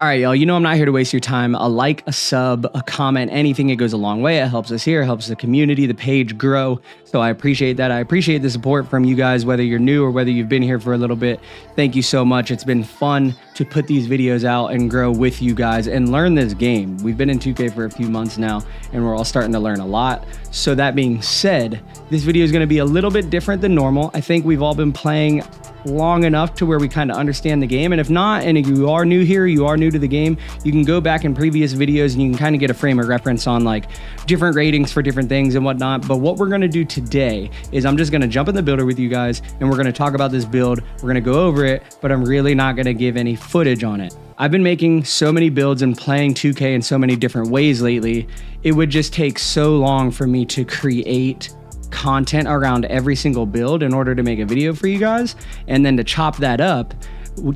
All right, y'all, you know I'm not here to waste your time. A like, a sub, a comment, anything, it goes a long way. It helps us here, it helps the community, the page grow. So I appreciate that. I appreciate the support from you guys, whether you're new or whether you've been here for a little bit. Thank you so much. It's been fun to put these videos out and grow with you guys and learn this game. We've been in 2K for a few months now, and we're all starting to learn a lot. So that being said, this video is going to be a little bit different than normal. I think we've all been playing long enough to where we kind of understand the game, and if not, and if you are new here, you are new to the game, you can go back in previous videos and you can kind of get a frame of reference on like different ratings for different things and whatnot. But what we're going to do today is I'm just going to jump in the builder with you guys and we're going to talk about this build. We're going to go over it, but I'm really not going to give any footage on it. I've been making so many builds and playing 2K in so many different ways lately. It would just take so long for me to create content around every single build in order to make a video for you guys, and then to chop that up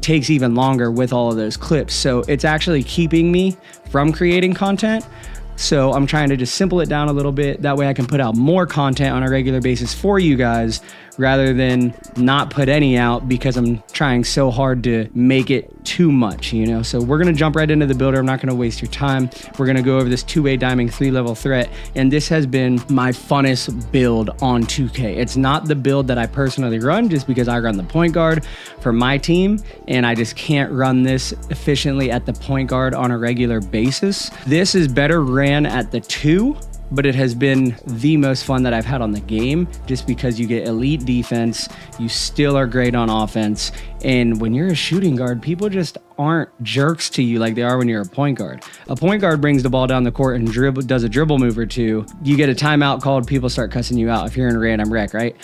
takes even longer with all of those clips. So it's actually keeping me from creating content. So I'm trying to just simple it down a little bit. That way I can put out more content on a regular basis for you guys rather than not put any out because I'm trying so hard to make it too much, you know? So we're gonna jump right into the builder. I'm not gonna waste your time. We're gonna go over this two-way diming 3-level threat. And this has been my funnest build on 2K. It's not the build that I personally run just because I run the point guard for my team and I just can't run this efficiently at the point guard on a regular basis. This is better ran at the 2, but it has been the most fun that I've had on the game just because you get elite defense, you still are great on offense, and when you're a shooting guard, people just aren't jerks to you like they are when you're a point guard. A point guard brings the ball down the court and does a dribble move or two. You get a timeout called, people start cussing you out if you're in a random wreck, right?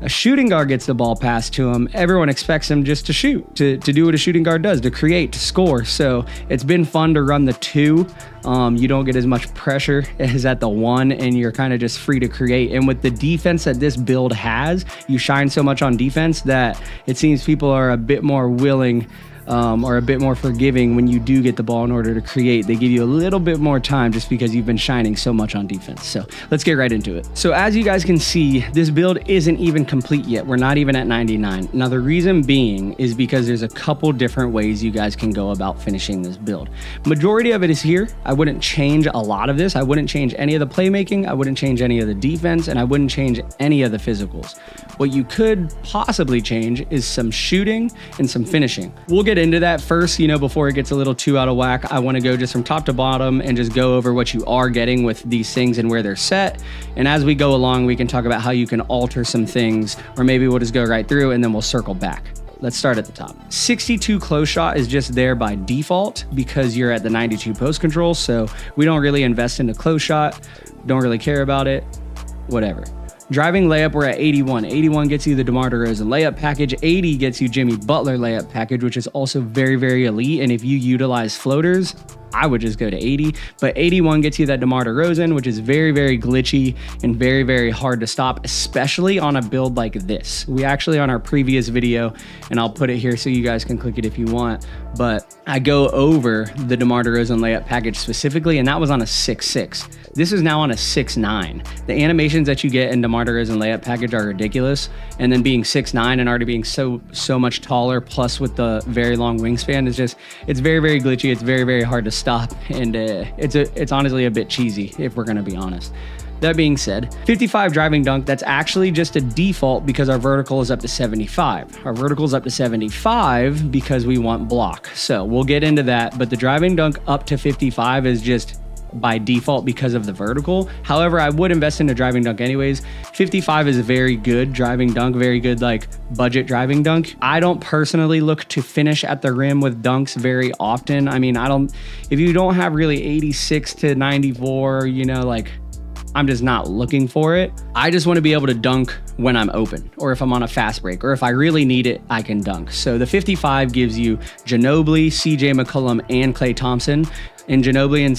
A shooting guard gets the ball passed to him. Everyone expects him just to shoot, to do what a shooting guard does, to create, to score. So it's been fun to run the 2. You don't get as much pressure as at the 1, and you're kind of just free to create. And with the defense that this build has, you shine so much on defense that it seems people are a bit more willing or a bit more forgiving when you do get the ball in order to create. They give you a little bit more time just because you've been shining so much on defense. So let's get right into it. So as you guys can see, this build isn't even complete yet. We're not even at 99. Now the reason being is because there's a couple different ways you guys can go about finishing this build. Majority of it is here. I wouldn't change a lot of this. I wouldn't change any of the playmaking. I wouldn't change any of the defense, and I wouldn't change any of the physicals. What you could possibly change is some shooting and some finishing. We'll get into that first, you know, before it gets a little too out of whack. I want to go just from top to bottom and just go over what you are getting with these things and where they're set. And as we go along, we can talk about how you can alter some things, or maybe we'll just go right through and then we'll circle back. Let's start at the top. 62 close shot is just there by default because you're at the 92 post control. So we don't really invest into close shot. Don't really care about it, whatever. Driving layup, we're at 81. 81 gets you the DeMar DeRozan layup package. 80 gets you Jimmy Butler layup package, which is also very, very elite. And if you utilize floaters, I would just go to 80. But 81 gets you that DeMar DeRozan, which is very, very glitchy and very, very hard to stop, especially on a build like this. We actually, on our previous video, and I'll put it here so you guys can click it if you want, but I go over the DeMar DeRozan layup package specifically, and that was on a 6'6". This is now on a 6'9". The animations that you get in DeMar DeRozan layup package are ridiculous. And then being 6'9" and already being so much taller, plus with the very long wingspan, is just, it's very, very glitchy. It's very, very hard to stop. And it's honestly a bit cheesy, if we're gonna be honest. That being said, 55 driving dunk, that's actually just a default because our vertical is up to 75. Our vertical is up to 75 because we want block. So we'll get into that, but the driving dunk up to 55 is just by default because of the vertical. However, I would invest in a driving dunk anyways. 55 is a very good driving dunk, very good like budget driving dunk. I don't personally look to finish at the rim with dunks very often. I mean, if you don't have really 86 to 94, you know, like, I'm just not looking for it. I just want to be able to dunk when I'm open, or if I'm on a fast break, or if I really need it, I can dunk. So the 55 gives you Ginobili, CJ McCollum, and Klay Thompson. And Ginobili and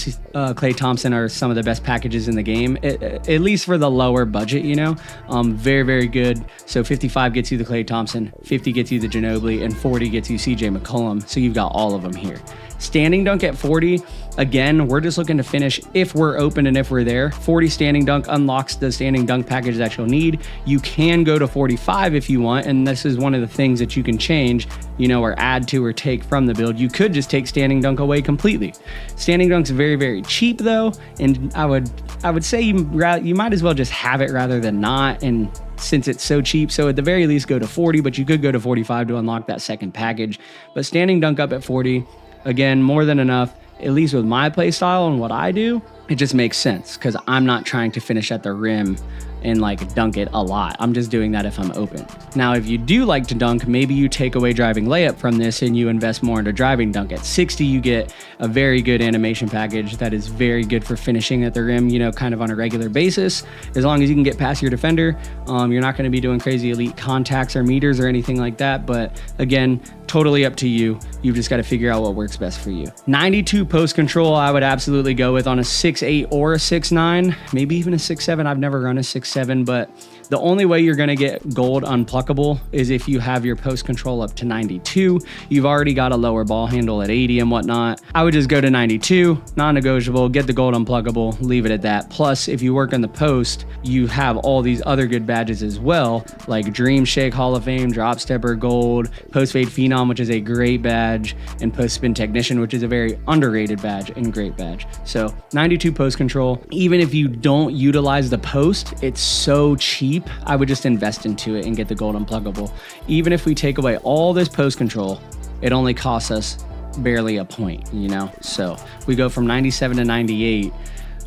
Klay Thompson are some of the best packages in the game, at least for the lower budget, you know. Very, very good. So 55 gets you the Klay Thompson, 50 gets you the Ginobili, and 40 gets you CJ McCollum. So you've got all of them here. Standing dunk at 40, again, we're just looking to finish if we're open and if we're there. 40 standing dunk unlocks the standing dunk package that you'll need. You can go to 45 if you want, and this is one of the things that you can change, you know, or add to or take from the build. You could just take standing dunk away completely. Standing dunk's very, very cheap though, and I would say you might as well just have it rather than not, and since it's so cheap. So at the very least go to 40, but you could go to 45 to unlock that second package. But standing dunk up at 40, again, more than enough. At least with my play style and what I do, it just makes sense because I'm not trying to finish at the rim and like dunk it a lot. I'm just doing that if I'm open. Now, if you do like to dunk, maybe you take away driving layup from this and you invest more into driving dunk. At 60, you get a very good animation package that is very good for finishing at the rim, you know, kind of on a regular basis. As long as you can get past your defender, you're not gonna be doing crazy elite contacts or meters or anything like that. But again, totally up to you. You've just got to figure out what works best for you. 92 post control, I would absolutely go with on a 6'8" or a 6'9", maybe even a 6'7". I've never run a 6'7", but the only way you're going to get gold unpluckable is if you have your post control up to 92. You've already got a lower ball handle at 80 and whatnot. I would just go to 92, non-negotiable, get the gold unpluckable, leave it at that. Plus, if you work in the post, you have all these other good badges as well, like Dream Shake Hall of Fame, Drop Stepper Gold, Post Fade Phenom, which is a great badge, and Post Spin Technician, which is a very underrated badge and great badge. So 92 post control. Even if you don't utilize the post, it's so cheap. I would just invest into it and get the gold unpluckable. Even if we take away all this post control, it only costs us barely a point, you know? So we go from 97 to 98,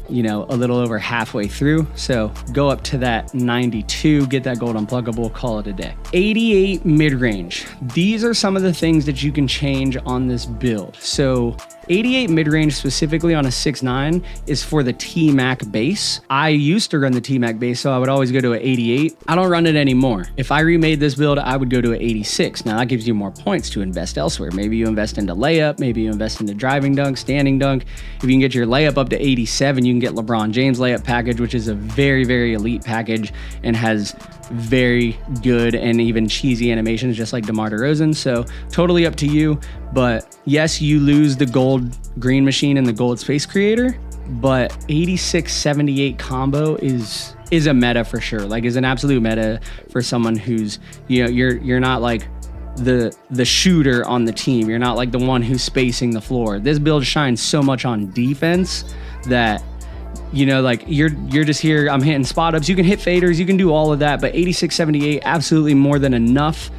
you know, a little over halfway through. So go up to that 92, get that gold unpluckable, call it a day. 88 mid-range. These are some of the things that you can change on this build. So 88 mid-range specifically on a 6'9" is for the T-Mac base. I used to run the T-Mac base, so I would always go to an 88. I don't run it anymore. If I remade this build, I would go to an 86. Now that gives you more points to invest elsewhere. Maybe you invest into layup, maybe you invest into driving dunk, standing dunk. If you can get your layup up to 87, you can get LeBron James layup package, which is a very, very elite package and has very good and even cheesy animations, just like DeMar DeRozan. So totally up to you. But yes, you lose the gold green machine and the gold space creator, but 86-78 combo is a meta for sure. Like, is an absolute meta for someone who's, you know, you're not like the shooter on the team. You're not like the one who's spacing the floor. This build shines so much on defense that, you know, like you're just here, I'm hitting spot ups. You can hit faders, you can do all of that, but 86-78, absolutely more than enough.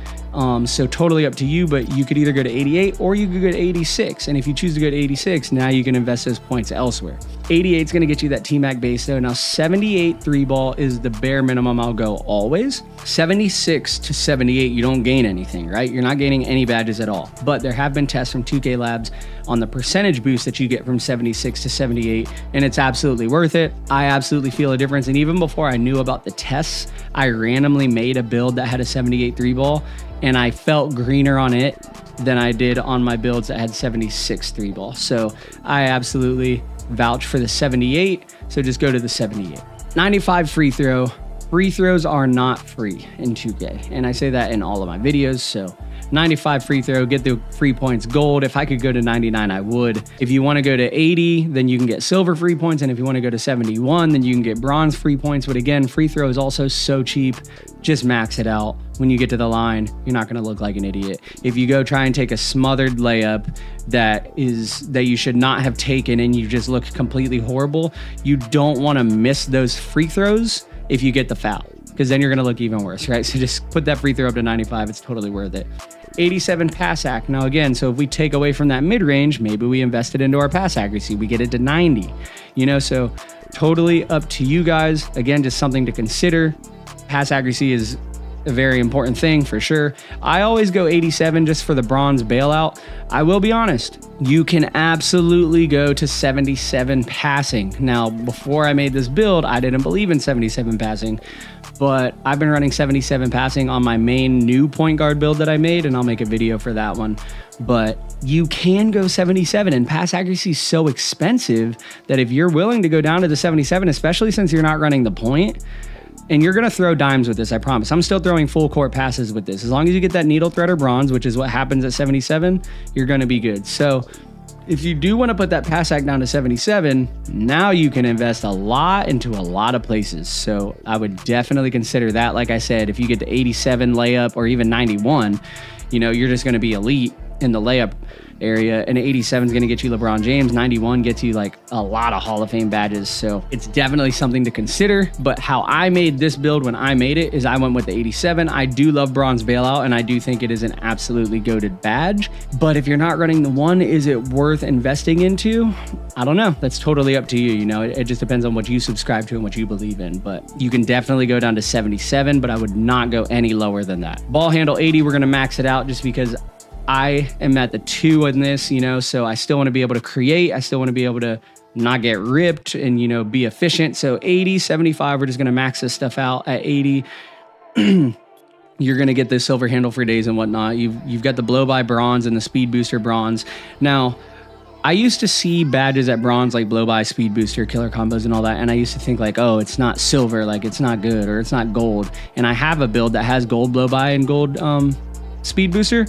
So totally up to you, but you could either go to 88 or you could go to 86. And if you choose to go to 86, now you can invest those points elsewhere. 88 is going to get you that T-Mac base though. Now 78 3 ball is the bare minimum I'll go always. 76 to 78, you don't gain anything, right? You're not gaining any badges at all. But there have been tests from 2K Labs on the percentage boost that you get from 76 to 78, and it's absolutely worth it. I absolutely feel a difference. And even before I knew about the tests, I randomly made a build that had a 78 3 ball, and I felt greener on it than I did on my builds that had 76 3 ball. So I absolutely vouch for the 78. So just go to the 78. 95 free throw. Free throws are not free in 2K. And I say that in all of my videos. So 95 free throw, get the free points gold. If I could go to 99, I would. If you want to go to 80, then you can get silver free points. And if you want to go to 71, then you can get bronze free points. But again, free throw is also so cheap. Just max it out. When you get to the line, you're not going to look like an idiot. If you go try and take a smothered layup that you should not have taken and you just look completely horrible, you don't want to miss those free throws if you get the foul, because then you're going to look even worse, right? So just put that free throw up to 95. It's totally worth it. 87 pass ac. Now again, so if we take away from that mid-range, maybe we invest it into our pass accuracy. We get it to 90, you know, so totally up to you guys. Again, just something to consider. Pass accuracy is a very important thing for sure. I always go 87 just for the bronze bailout. I will be honest, you can absolutely go to 77 passing. Now, before I made this build, I didn't believe in 77 passing, but I've been running 77 passing on my main new point guard build that I made, and I'll make a video for that one. But you can go 77, and pass accuracy is so expensive that if you're willing to go down to the 77, especially since you're not running the point, and you're going to throw dimes with this, I promise. I'm still throwing full court passes with this. As long as you get that needle thread or bronze, which is what happens at 77, you're going to be good. So If you do want to put that pass act down to 77, now you can invest a lot into a lot of places. So I would definitely consider that. Like I said, if you get to 87 layup or even 91, you know, you're just going to be elite in the layup area, and 87 is going to get you LeBron James. 91 gets you like a lot of Hall of Fame badges. So it's definitely something to consider. But how I made this build when I made it is I went with the 87. I do love bronze bailout, and I do think it is an absolutely goated badge. But if you're not running the one, is it worth investing into? I don't know. That's totally up to you. You know, it just depends on what you subscribe to and what you believe in. But you can definitely go down to 77, but I would not go any lower than that. Ball handle 80, we're going to max it out just because I am at the 2 in this, you know, so I still want to be able to create. I still want to be able to not get ripped and, you know, be efficient. So 80, 75, we're just going to max this stuff out at 80. You're going to get the silver handle for days and whatnot. You've got the blow by bronze and the speed booster bronze. Now, I used to see badges at bronze like blow by, speed booster, killer combos and all that. And I used to think like, oh, it's not silver, like it's not good, or it's not gold. And I have a build that has gold blow by and gold speed booster.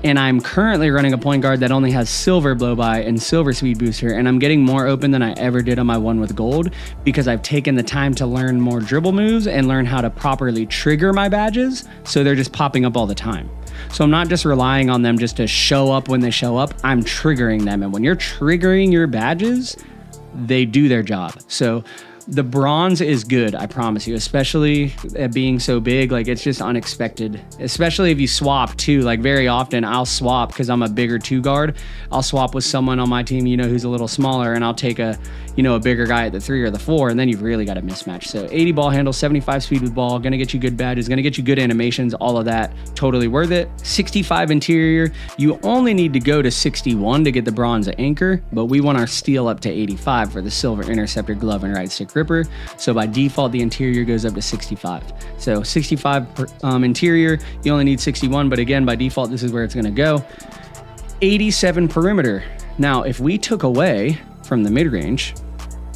And I'm currently running a point guard that only has silver blow by and silver speed booster. And I'm getting more open than I ever did on my one with gold because I've taken the time to learn more dribble moves and learn how to properly trigger my badges. So they're just popping up all the time. So I'm not just relying on them just to show up when they show up. I'm triggering them. And when you're triggering your badges, they do their job. So the bronze is good, I promise you, especially at being so big. Like, it's just unexpected, especially if you swap too. Like, very often I'll swap because I'm a bigger 2 guard. I'll swap with someone on my team, you know, who's a little smaller, and I'll take a, you know, a bigger guy at the 3 or the 4, and then you've really got a mismatch. So 80 ball handle, 75 speed with ball, gonna get you good badges, gonna get you good animations, all of that, totally worth it. 65 interior, you only need to go to 61 to get the bronze anchor, but we want our steel up to 85 for the silver interceptor glove and right stick ripper. So by default, the interior goes up to 65. So 65 interior, you only need 61, but again, by default, this is where it's gonna go. 87 perimeter. Now, if we took away from the mid-range,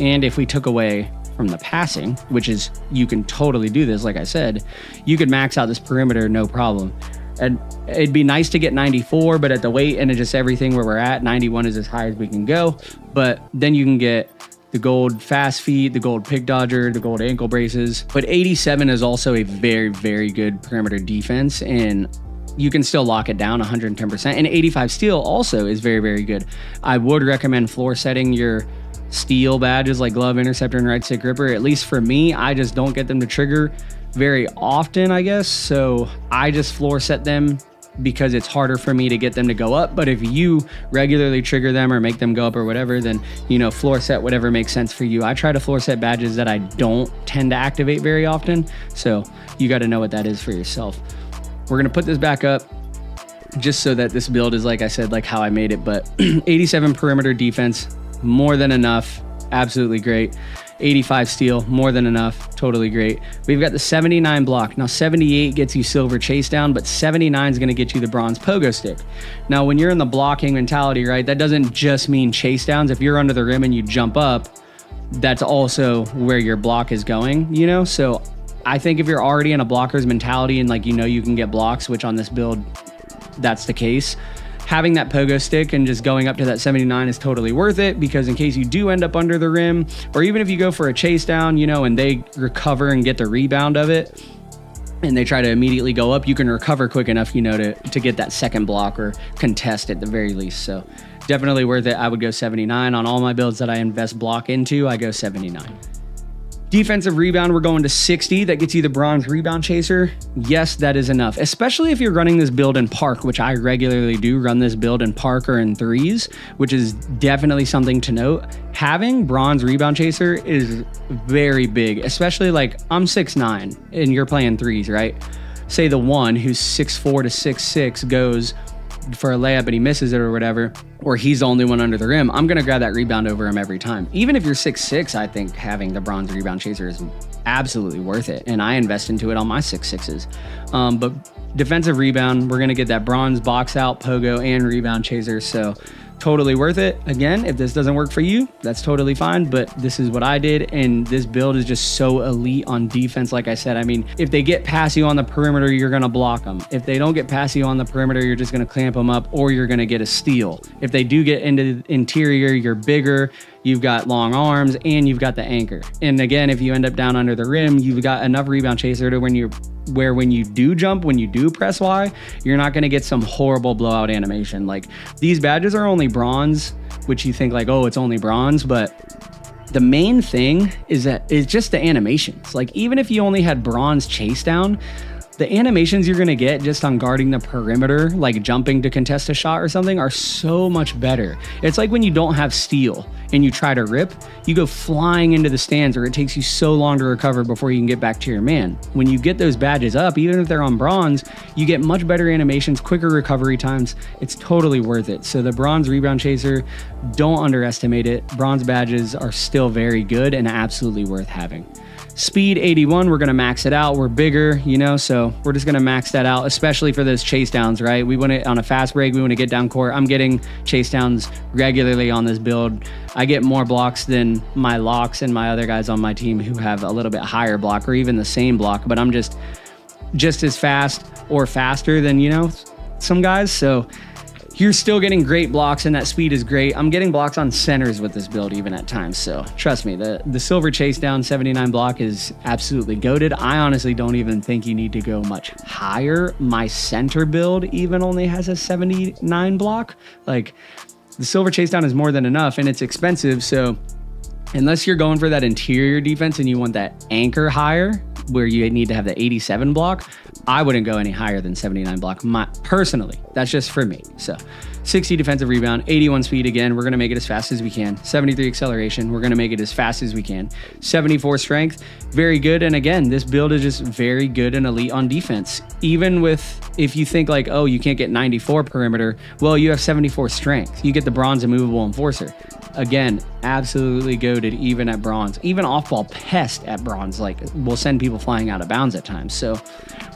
and if we took away from the passing, which is, you can totally do this, like I said, you could max out this perimeter, no problem. And it'd be nice to get 94, but at the weight and just everything where we're at, 91 is as high as we can go. But then you can get the gold fast feet, the gold pick dodger, the gold ankle braces. But 87 is also a very, very good perimeter defense, and you can still lock it down 110%. And 85 steel also is very, very good. I would recommend floor setting your steel badges like glove, interceptor, and right stick ripper. At least for me, I just don't get them to trigger very often, I guess. So I just floor set them because it's harder for me to get them to go up. But if you regularly trigger them or make them go up or whatever, then, you know, floor set whatever makes sense for you. I try to floor set badges that I don't tend to activate very often. So you got to know what that is for yourself. We're going to put this back up just so that this build is, like I said, like how I made it. But 87 perimeter defense, more than enough. Absolutely great. 85 steel, more than enough, totally great. We've got the 79 block. Now 78 gets you silver chase down, but 79 is gonna get you the bronze pogo stick. Now when you're in the blocking mentality, right, that doesn't just mean chase downs. If you're under the rim and you jump up, that's also where your block is going, you know? So I think if you're already in a blocker's mentality and like, you know, you can get blocks, which on this build, that's the case, having that pogo stick and just going up to that 79 is totally worth it, because in case you do end up under the rim, or even if you go for a chase down, you know, and they recover and get the rebound of it and they try to immediately go up, you can recover quick enough, you know, to get that second block or contest at the very least. So definitely worth it. I would go 79 on all my builds that I invest block into. I go 79. Defensive rebound, we're going to 60. That gets you the bronze rebound chaser. Yes, that is enough, especially if you're running this build in park, which I regularly do run this build in park or in threes, which is definitely something to note. Having bronze rebound chaser is very big, especially like I'm 6'9" and you're playing threes, right? Say the one who's 6'4" to 6'6" goes for a layup and he misses it or whatever, or he's the only one under the rim, I'm gonna grab that rebound over him every time. Even if you're 6'6", I think having the bronze rebound chaser is absolutely worth it, and I invest into it on my 6'6s. But defensive rebound, we're gonna get that bronze box out, pogo, and rebound chaser, so totally worth it. Again, if this doesn't work for you, that's totally fine, but this is what I did, and this build is just so elite on defense. Like I said, I mean, if they get past you on the perimeter, you're gonna block them. If they don't get past you on the perimeter, you're just gonna clamp them up, or you're gonna get a steal. If they do get into the interior, you're bigger, you've got long arms, and you've got the anchor. And again, if you end up down under the rim, you've got enough rebound chaser to when you do jump, when you do press Y, you're not going to get some horrible blowout animation. Like, these badges are only bronze, which you think like, oh, it's only bronze, but the main thing is that it's just the animations. Like, even if you only had bronze chase down, the animations you're going to get just on guarding the perimeter, like jumping to contest a shot or something, are so much better. It's like when you don't have steal and you try to rip, you go flying into the stands, or it takes you so long to recover before you can get back to your man. When you get those badges up, even if they're on bronze, you get much better animations, quicker recovery times. It's totally worth it. So the bronze rebound chaser, don't underestimate it. Bronze badges are still very good and absolutely worth having. Speed 81, we're gonna max it out. We're bigger, you know, so we're just gonna max that out, especially for those chase downs, right? We want it on a fast break, we want to get down court. I'm getting chase downs regularly on this build. I get more blocks than my locks and my other guys on my team who have a little bit higher block, or even the same block, but I'm just as fast or faster than, you know, some guys. So you're still getting great blocks, and that speed is great. I'm getting blocks on centers with this build even at times. So trust me, the silver chase down 79 block is absolutely goated. I honestly don't even think you need to go much higher. My center build even only has a 79 block. Like, the silver chase down is more than enough, and it's expensive. So unless you're going for that interior defense and you want that anchor higher, where you need to have the 87 block, I wouldn't go any higher than 79 block. Personally, that's just for me. So 60 defensive rebound, 81 speed. Again, we're going to make it as fast as we can. 73 acceleration, we're going to make it as fast as we can. 74 strength, very good. And again, this build is just very good and elite on defense. Even with, if you think like, oh, you can't get 94 perimeter, well, you have 74 strength. You get the bronze immovable enforcer. Again, absolutely goated even at bronze. Even off-ball pest at bronze, like, will send people flying out of bounds at times. So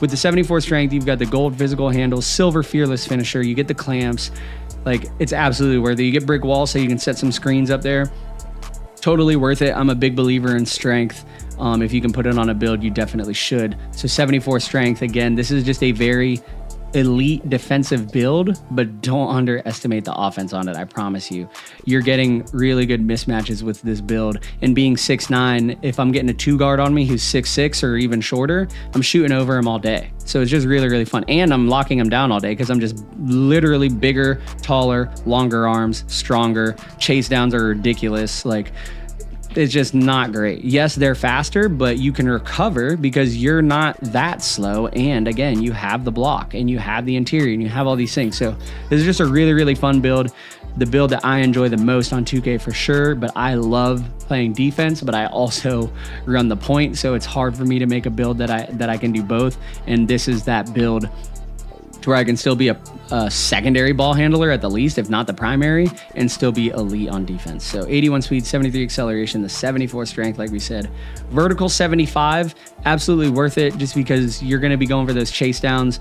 with the 74 strength, you've got the gold physical handle, silver fearless finisher, you get the clamps. Like, it's absolutely worth it. You get brick walls so you can set some screens up there. Totally worth it. I'm a big believer in strength. If you can put it on a build, you definitely should. So 74 strength, again, this is just a very elite defensive build, but don't underestimate the offense on it. I promise you, you're getting really good mismatches with this build. And being 6'9", if I'm getting a 2-guard on me who's 6'6" or even shorter, I'm shooting over him all day. So it's just really, really fun. And I'm locking him down all day because I'm just literally bigger, taller, longer arms, stronger. Chase downs are ridiculous. Like, it's just not great. Yes, they're faster, but you can recover because you're not that slow. And again, you have the block and you have the interior and you have all these things. So this is just a really, really fun build. The build that I enjoy the most on 2K for sure, but I love playing defense, but I also run the point. So it's hard for me to make a build that I can do both. And this is that build to where I can still be a secondary ball handler at the least, if not the primary, and still be elite on defense. So 81 speed, 73 acceleration, the 74 strength, like we said. Vertical 75, absolutely worth it just because you're going to be going for those chase downs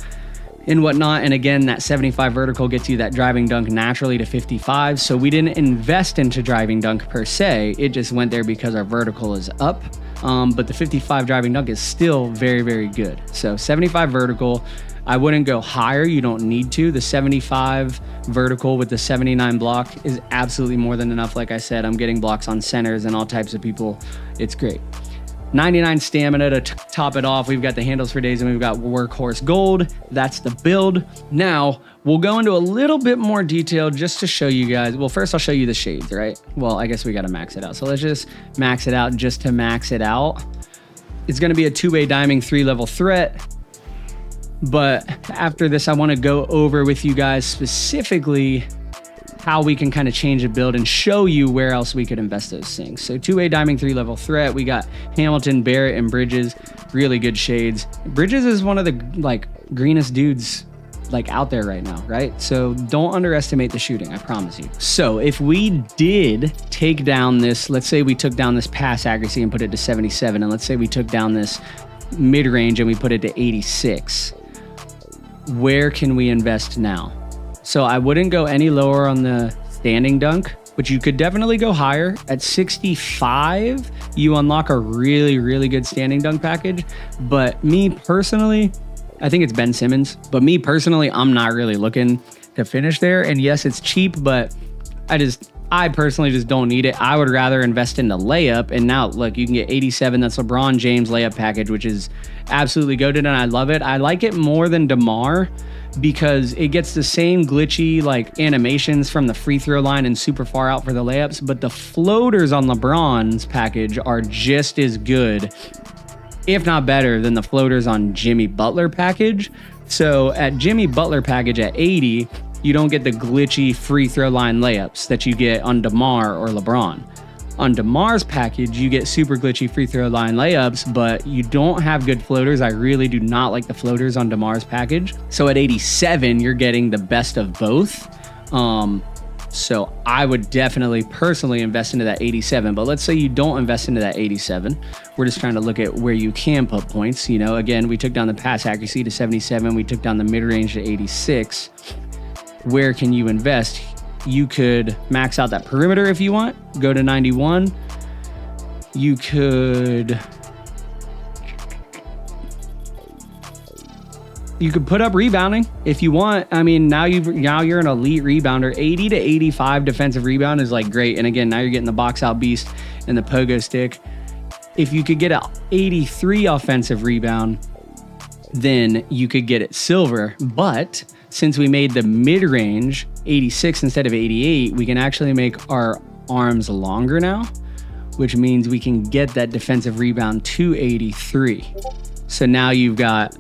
and whatnot. And again, that 75 vertical gets you that driving dunk naturally to 55. So we didn't invest into driving dunk per se. It just went there because our vertical is up. But the 55 driving dunk is still very, very good. So 75 vertical, I wouldn't go higher. You don't need to. The 75 vertical with the 79 block is absolutely more than enough. Like I said, I'm getting blocks on centers and all types of people. It's great. 99 stamina to top it off. We've got the handles for days and we've got workhorse gold. That's the build. Now we'll go into a little bit more detail just to show you guys. Well, first I'll show you the shades, right? Well, I guess we got to max it out. So let's just max it out just to max it out. It's going to be a two-way diming 3-level threat. But after this, I want to go over with you guys specifically how we can kind of change a build and show you where else we could invest those things. So two-way diming 3-level threat. We got Hamilton, Barrett, and Bridges. Really good shades. Bridges is one of the like greenest dudes like out there right now, right? So don't underestimate the shooting, I promise you. So if we did take down this, let's say we took down this pass accuracy and put it to 77, and let's say we took down this mid-range and we put it to 86, where can we invest now? So I wouldn't go any lower on the standing dunk, but you could definitely go higher. At 65, you unlock a really, really good standing dunk package. But me personally, I think it's Ben Simmons, but me personally, I'm not really looking to finish there. And yes, it's cheap, but I personally just don't need it. I would rather invest in the layup. And now look, you can get 87. That's LeBron James layup package, which is absolutely goated, and I love it. I like it more than DeMar because it gets the same glitchy like animations from the free throw line and super far out for the layups, but the floaters on LeBron's package are just as good, if not better, than the floaters on Jimmy Butler package. So at Jimmy Butler package at 80, you don't get the glitchy free throw line layups that you get on DeMar or LeBron. On DeMar's package, you get super glitchy free throw line layups, but you don't have good floaters. I really do not like the floaters on DeMar's package. So at 87, you're getting the best of both. So I would definitely personally invest into that 87, but let's say you don't invest into that 87. We're just trying to look at where you can put points. You know, again, we took down the pass accuracy to 77. We took down the mid-range to 86. Where can you invest? You could max out that perimeter if you want, go to 91. You could put up rebounding if you want. I mean, now you're an elite rebounder. 80 to 85 defensive rebound is like great. And again, now you're getting the box out beast and the pogo stick. If you could get an 83 offensive rebound, then you could get it silver. But since we made the mid-range 86 instead of 88, we can actually make our arms longer now, which means we can get that defensive rebound to 83. So now you've got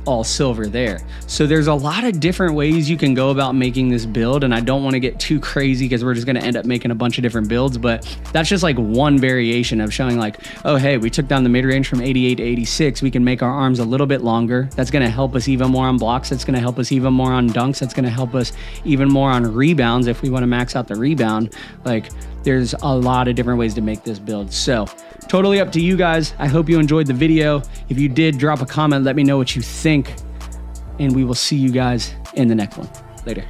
all silver there. So there's a lot of different ways you can go about making this build, and I don't want to get too crazy because we're just going to end up making a bunch of different builds, but that's just like one variation of showing like, oh hey, we took down the mid-range from 88 to 86. We can make our arms a little bit longer. That's going to help us even more on blocks. That's going to help us even more on dunks. That's going to help us even more on rebounds if we want to max out the rebound. Like, there's a lot of different ways to make this build. So totally up to you guys. I hope you enjoyed the video. If you did, drop a comment, let me know what you think, and we will see you guys in the next one. Later.